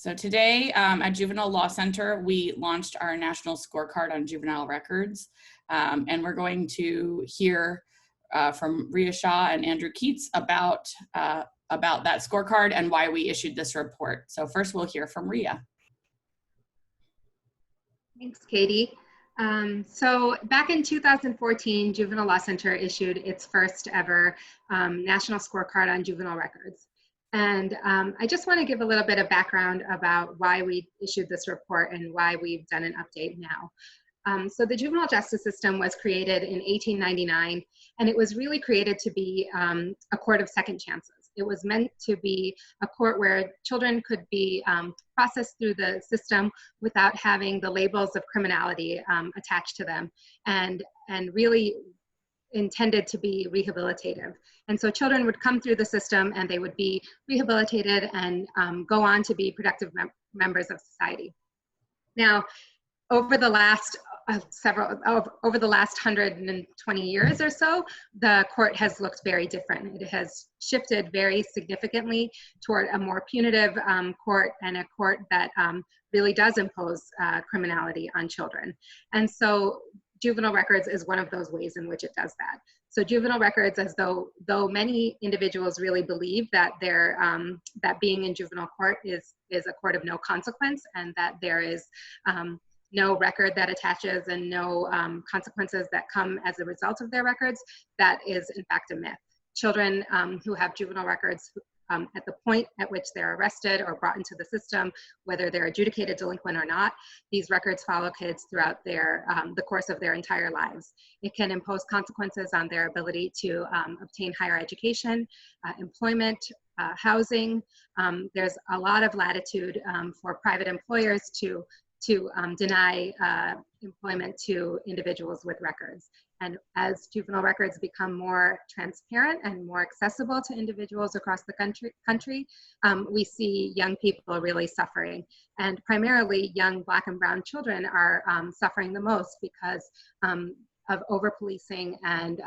So today at Juvenile Law Center, we launched our national scorecard on juvenile records. And we're going to hear from Riya, Shah, and Andrew Keats about that scorecard and why we issued this report. So first we'll hear from Riya. Thanks, Katie. So back in 2014, Juvenile Law Center issued its first ever national scorecard on juvenile records. And I just want to give a little bit of background about why we issued this report and why we've done an update now. So the juvenile justice system was created in 1899, and it was really created to be a court of second chances. It was meant to be a court where children could be processed through the system without having the labels of criminality attached to them, and really intended to be rehabilitative. And so children would come through the system and they would be rehabilitated and go on to be productive members of society. Now, over the last over the last 120 years or so, the court has looked very different. It has shifted very significantly toward a more punitive court, and a court that really does impose criminality on children. And so juvenile records is one of those ways in which it does that. So juvenile records, as though many individuals really believe that that being in juvenile court is a court of no consequence, and that there is no record that attaches and no consequences that come as a result of their records, that is in fact a myth. Children who have juvenile records at the point at which they're arrested or brought into the system, whether they're adjudicated delinquent or not, these records follow kids throughout the course of their entire lives. It can impose consequences on their ability to obtain higher education, employment, housing. There's a lot of latitude for private employers to deny employment to individuals with records. And as juvenile records become more transparent and more accessible to individuals across the country, we see young people really suffering. And primarily young Black and brown children are suffering the most because of over-policing and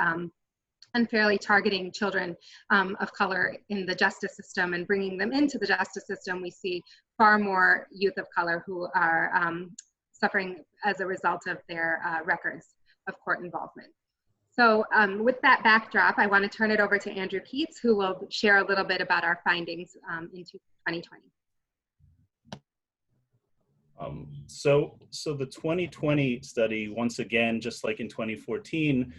unfairly targeting children of color in the justice system and bringing them into the justice system. We see far more youth of color who are suffering as a result of their records of court involvement. So with that backdrop, I want to turn it over to Andrew Keats, who will share a little bit about our findings in 2020. So the 2020 study, once again, just like in 2014,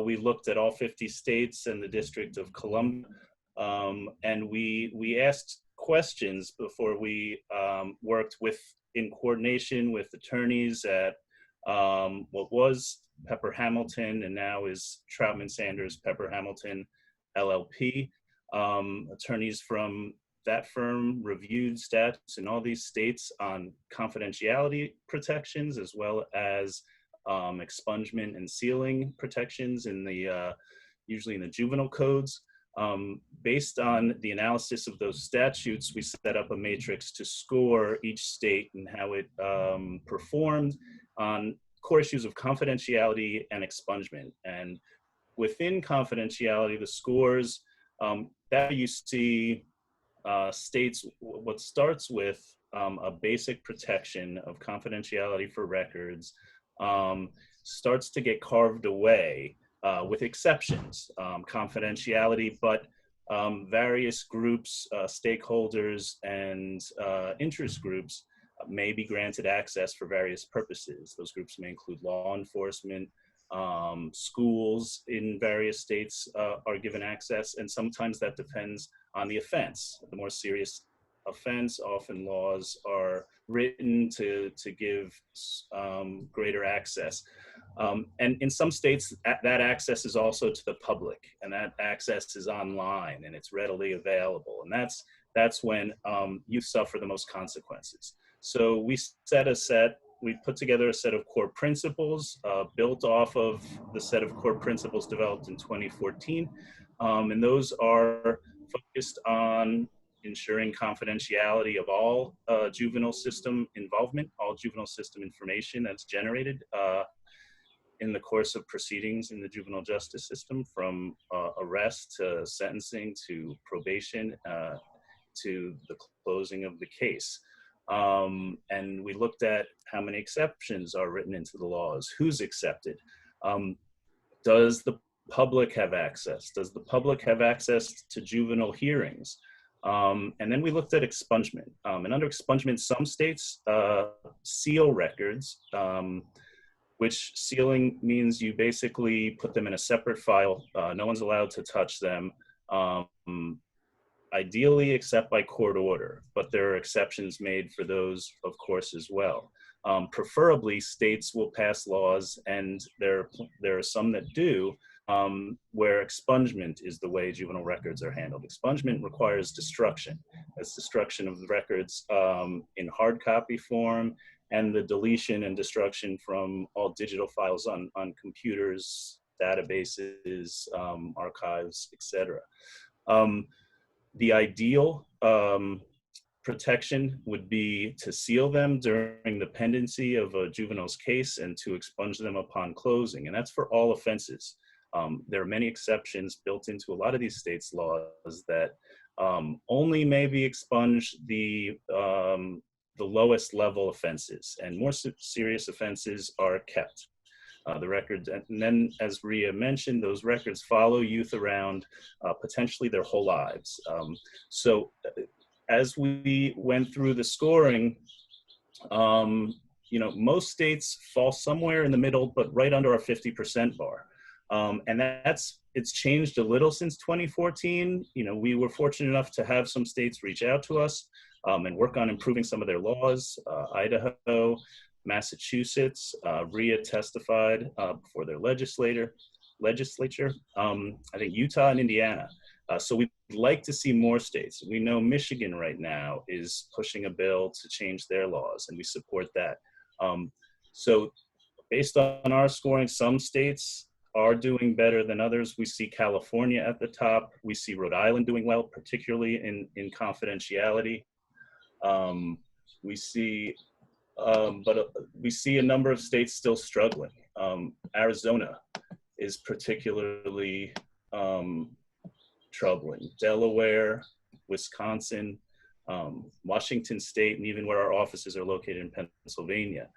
we looked at all 50 states and the District of Columbia, and we asked questions before we worked in coordination with attorneys at what was Pepper Hamilton and now is Troutman Sanders Pepper Hamilton LLP. Attorneys from that firm reviewed stats in all these states on confidentiality protections, as well as expungement and sealing protections in usually in the juvenile codes. Based on the analysis of those statutes, we set up a matrix to score each state and how it performed on core issues of confidentiality and expungement. And within confidentiality, the scores that you see states what starts with a basic protection of confidentiality for records starts to get carved away with exceptions, confidentiality, but various groups, stakeholders, and interest groups may be granted access for various purposes. Those groups may include law enforcement, schools in various states are given access, and sometimes that depends on the offense. The more serious offense, often laws are written to give greater access. And in some states, that access is also to the public, and that access is online and it's readily available. And that's when youth suffer the most consequences. So we put together a set of core principles built off of the set of core principles developed in 2014. And those are focused on ensuring confidentiality of all juvenile system involvement, all juvenile system information that's generated in the course of proceedings in the juvenile justice system, from arrest to sentencing to probation to the closing of the case. And we looked at how many exceptions are written into the laws, who's accepted. Does the public have access? Does the public have access to juvenile hearings? And then we looked at expungement. And under expungement, some states seal records, which sealing means you basically put them in a separate file. No one's allowed to touch them, ideally except by court order, but there are exceptions made for those, of course, as well. Preferably, states will pass laws, and there are some that do, where expungement is the way juvenile records are handled. Expungement requires destruction. That's destruction of the records in hard copy form, and the deletion and destruction from all digital files on computers, databases, archives, etc. The ideal protection would be to seal them during the pendency of a juvenile's case and to expunge them upon closing. And that's for all offenses. There are many exceptions built into a lot of these states' laws that only maybe expunge the lowest level offenses, and more serious offenses are kept. The records, and then as Riya mentioned, those records follow youth around potentially their whole lives. So as we went through the scoring, most states fall somewhere in the middle, but right under our 50% bar. And it's changed a little since 2014. We were fortunate enough to have some states reach out to us and work on improving some of their laws. Idaho, Massachusetts, Riya testified before their legislature. I think Utah and Indiana. So we'd like to see more states. We know Michigan right now is pushing a bill to change their laws, and we support that. So based on our scoring, some states are doing better than others. We see California at the top. We see Rhode Island doing well, particularly in confidentiality. We see a number of states still struggling. Arizona is particularly troubling. Delaware, Wisconsin, Washington State, and even where our offices are located in Pennsylvania.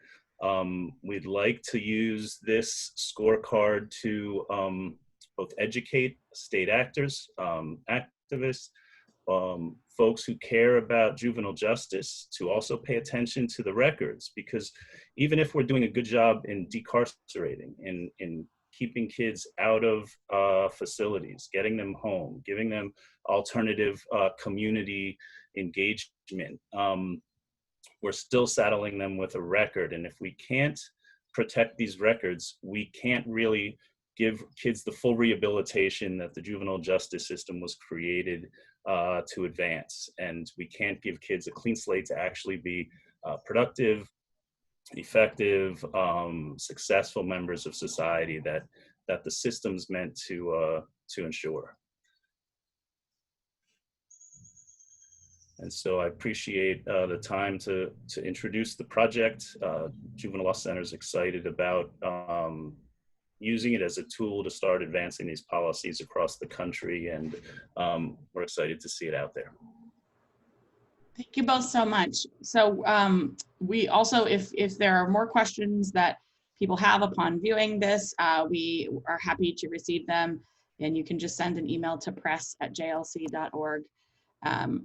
We'd like to use this scorecard to both educate state actors, activists, folks who care about juvenile justice to also pay attention to the records, because even if we're doing a good job in decarcerating, in keeping kids out of facilities, getting them home, giving them alternative community engagement, we're still saddling them with a record. And if we can't protect these records, we can't really give kids the full rehabilitation that the juvenile justice system was created to advance. And we can't give kids a clean slate to actually be productive, effective, successful members of society that the system's meant to ensure. And so I appreciate the time to introduce the project. Juvenile Law Center is excited about using it as a tool to start advancing these policies across the country, and we're excited to see it out there. Thank you both so much. So we also, if there are more questions that people have upon viewing this, we are happy to receive them, and you can just send an email to press@jlc.org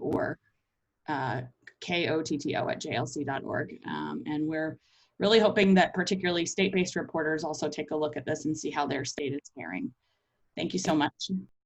or kotto@jlc.org. And we're really hoping that particularly state-based reporters also take a look at this and see how their state is faring. Thank you so much.